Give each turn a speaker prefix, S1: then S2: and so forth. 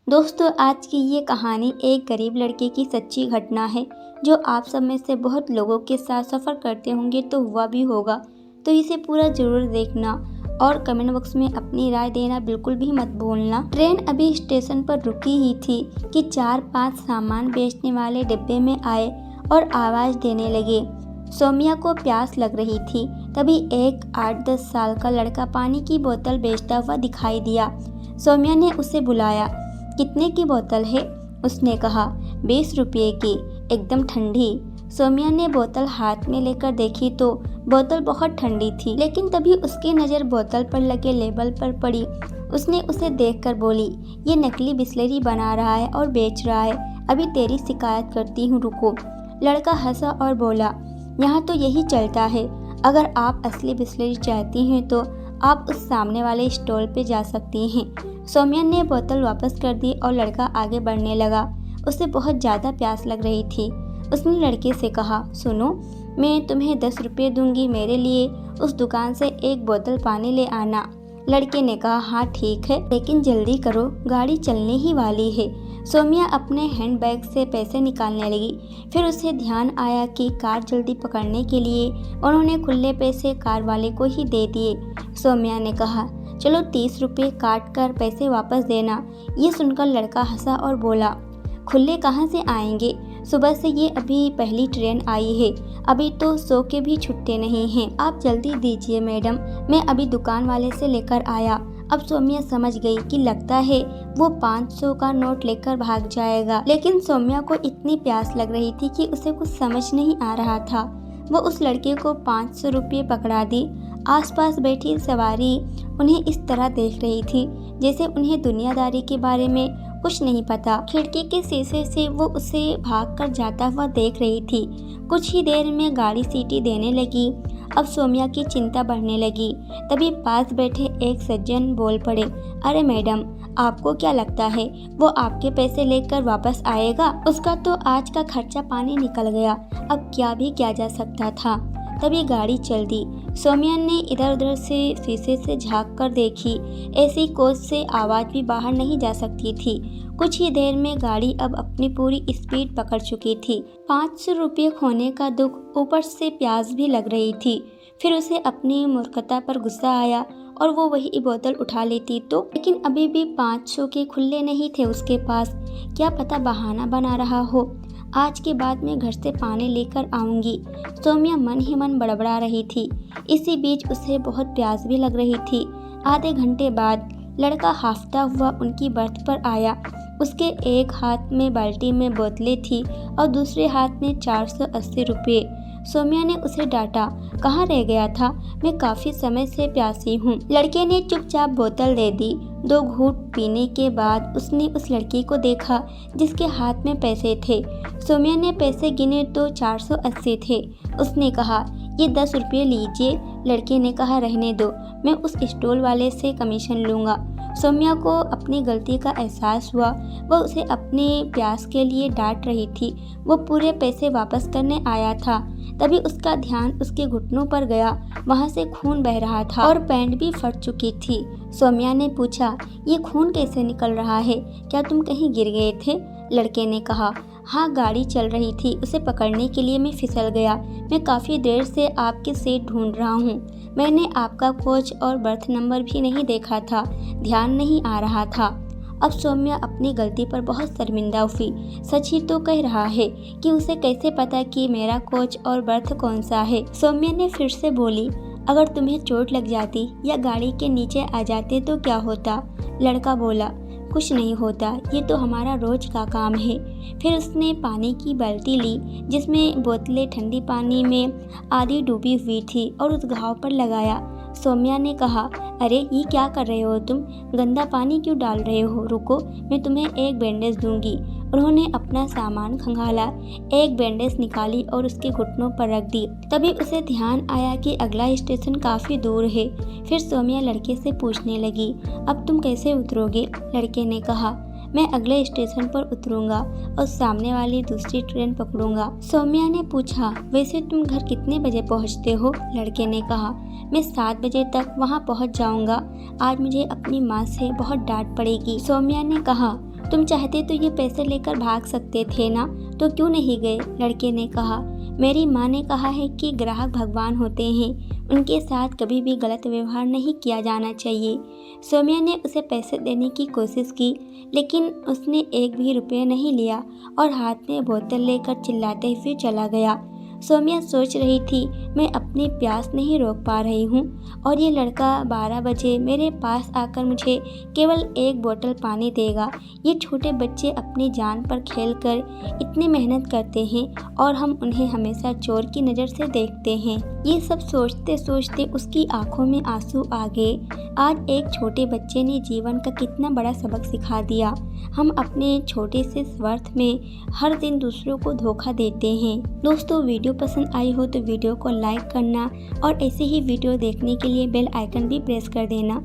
S1: दोस्तों, आज की ये कहानी एक गरीब लड़के की सच्ची घटना है जो आप सब में से बहुत लोगों के साथ सफ़र करते होंगे तो हुआ भी होगा। तो इसे पूरा ज़रूर देखना और कमेंट बॉक्स में अपनी राय देना बिल्कुल भी मत भूलना। ट्रेन अभी स्टेशन पर रुकी ही थी कि 4-5 सामान बेचने वाले डिब्बे में आए और आवाज़ देने लगे। सौम्या को प्यास लग रही थी। तभी एक 8-10 साल का लड़का पानी की बोतल बेचता हुआ दिखाई दिया। सौम्या ने उसे बुलाया। कितने की बोतल है? उसने कहा। 20 रुपये की, एकदम ठंडी। सौम्या ने बोतल हाथ में लेकर देखी तो बोतल बहुत ठंडी थी, लेकिन तभी उसकी नज़र बोतल पर लगे लेबल पर पड़ी। उसने उसे देखकर बोली, ये नकली बिस्लरी बना रहा है और बेच रहा है। अभी तेरी शिकायत करती हूँ, रुको। लड़का हंसा और बोला, यहाँ तो यही चलता है। अगर आप असली बिस्लरी चाहती हैं तो आप उस सामने वाले स्टॉल पे जा सकती हैं। सौम्या ने बोतल वापस कर दी और लड़का आगे बढ़ने लगा। उसे बहुत ज़्यादा प्यास लग रही थी। उसने लड़के से कहा, सुनो, मैं तुम्हें 10 रुपये दूंगी, मेरे लिए उस दुकान से एक बोतल पानी ले आना। लड़के ने कहा, हाँ ठीक है, लेकिन जल्दी करो, गाड़ी चलने ही वाली है। सौम्या अपने हैंडबैग से पैसे निकालने लगी। फिर उसे ध्यान आया कि कार जल्दी पकड़ने के लिए उन्होंने खुले पैसे कार वाले को ही दे दिए। सौम्या ने कहा, चलो 30 रुपये काट कर पैसे वापस देना। ये सुनकर लड़का हंसा और बोला, खुले कहाँ से आएंगे? सुबह से ये अभी पहली ट्रेन आई है, अभी तो 100 के भी छुट्टे नहीं हैं। आप जल्दी दीजिए मैडम, मैं अभी दुकान वाले से लेकर आया। अब सौम्या समझ गई कि लगता है वो 500 का नोट लेकर भाग जाएगा, लेकिन सौम्या को इतनी प्यास लग रही थी कि उसे कुछ समझ नहीं आ रहा था। वो उस लड़के को 500 रुपये पकड़ा दी। आसपास बैठी सवारी उन्हें इस तरह देख रही थी जैसे उन्हें दुनियादारी के बारे में कुछ नहीं पता। खिड़की के शीशे से वो उसे भागकर जाता हुआ देख रही थी। कुछ ही देर में गाड़ी सीटी देने लगी। अब सौम्या की चिंता बढ़ने लगी। तभी पास बैठे एक सज्जन बोल पड़े, अरे मैडम, आपको क्या लगता है वो आपके पैसे लेकर वापस आएगा? उसका तो आज का खर्चा पानी निकल गया, अब क्या भी किया जा सकता था। तभी गाड़ी चल दी। सौम्या ने इधर उधर से शीशे से झांक कर देखी। ऐसी कोच से आवाज़ भी बाहर नहीं जा सकती थी। कुछ ही देर में गाड़ी अब अपनी पूरी स्पीड पकड़ चुकी थी। 500 रुपये खोने का दुख, ऊपर से प्यास भी लग रही थी। फिर उसे अपनी मूर्खता पर गुस्सा आया और वो वही बोतल उठा लेती तो, लेकिन अभी भी 500 के खुले नहीं थे उसके पास। क्या पता बहाना बना रहा हो। आज के बाद मैं घर से पानी लेकर आऊंगी, सौम्या मन ही मन बड़बड़ा रही थी। इसी बीच उसे बहुत प्यास भी लग रही थी। आधे घंटे बाद लड़का हांफता हुआ उनकी बर्थ पर आया। उसके एक हाथ में बाल्टी में बोतलें थी और दूसरे हाथ में 480 रुपये। सौम्या ने उसे डांटा, कहाँ रह गया था? मैं काफ़ी समय से प्यासी हूँ। लड़के ने चुपचाप बोतल दे दी। 2 घूंट पीने के बाद उसने उस लड़की को देखा जिसके हाथ में पैसे थे। सौम्या ने पैसे गिने तो 480 थे। उसने कहा, ये 10 रुपये लीजिए। लड़के ने कहा, रहने दो, मैं उस स्टॉल वाले से कमीशन लूँगा। सौम्या को अपनी गलती का एहसास हुआ। वह उसे अपने प्यास के लिए डांट रही थी। वो पूरे पैसे वापस करने आया था। तभी उसका ध्यान उसके घुटनों पर गया। वहाँ से खून बह रहा था और पैंट भी फट चुकी थी। सौम्या ने पूछा, ये खून कैसे निकल रहा है? क्या तुम कहीं गिर गए थे? लड़के ने कहा, हाँ, गाड़ी चल रही थी, उसे पकड़ने के लिए मैं फिसल गया। मैं काफ़ी देर से आपकी सीट ढूंढ रहा हूँ। मैंने आपका कोच और बर्थ नंबर भी नहीं देखा था, ध्यान नहीं आ रहा था। अब सौम्या अपनी गलती पर बहुत शर्मिंदा हुई। सच ही तो कह रहा है कि उसे कैसे पता कि मेरा कोच और बर्थ कौन सा है। सौम्या ने फिर से बोली, अगर तुम्हें चोट लग जाती या गाड़ी के नीचे आ जाते तो क्या होता? लड़का बोला, कुछ नहीं होता, ये तो हमारा रोज का काम है। फिर उसने पानी की बाल्टी ली जिसमें बोतलें ठंडी पानी में आधी डूबी हुई थी और उस घाव पर लगाया। सौम्या ने कहा, अरे ये क्या कर रहे हो तुम? गंदा पानी क्यों डाल रहे हो? रुको, मैं तुम्हें एक बैंडेज दूंगी। उन्होंने अपना सामान खंगाला, एक बैंडेज निकाली और उसके घुटनों पर रख दी। तभी उसे ध्यान आया कि अगला स्टेशन काफ़ी दूर है। फिर सौम्या लड़के से पूछने लगी, अब तुम कैसे उतरोगे? लड़के ने कहा, मैं अगले स्टेशन पर उतरूंगा और सामने वाली दूसरी ट्रेन पकड़ूंगा। सौम्या ने पूछा, वैसे तुम घर कितने बजे पहुंचते हो? लड़के ने कहा, मैं 7 बजे तक वहां पहुंच जाऊंगा। आज मुझे अपनी माँ से बहुत डांट पड़ेगी। सौम्या ने कहा, तुम चाहते तो ये पैसे लेकर भाग सकते थे ना, तो क्यों नहीं गए? लड़के ने कहा। मेरी माँ ने कहा है कि ग्राहक भगवान होते हैं, उनके साथ कभी भी गलत व्यवहार नहीं किया जाना चाहिए। सौम्या ने उसे पैसे देने की कोशिश की, लेकिन उसने एक भी रुपया नहीं लिया और हाथ में बोतल लेकर चिल्लाते हुए चला गया। सौम्या सोच रही थी, मैं अपनी प्यास नहीं रोक पा रही हूँ और ये लड़का 12 बजे मेरे पास आकर मुझे केवल एक बोतल पानी देगा। ये छोटे बच्चे अपनी जान पर खेलकर इतनी मेहनत करते हैं और हम उन्हें हमेशा चोर की नज़र से देखते हैं। ये सब सोचते सोचते उसकी आंखों में आंसू आ गए। आज एक छोटे बच्चे ने जीवन का कितना बड़ा सबक सिखा दिया। हम अपने छोटे से स्वार्थ में हर दिन दूसरों को धोखा देते हैं। दोस्तों, वीडियो पसंद आई हो तो वीडियो को लाइक करना और ऐसे ही वीडियो देखने के लिए बेल आइकन भी प्रेस कर देना।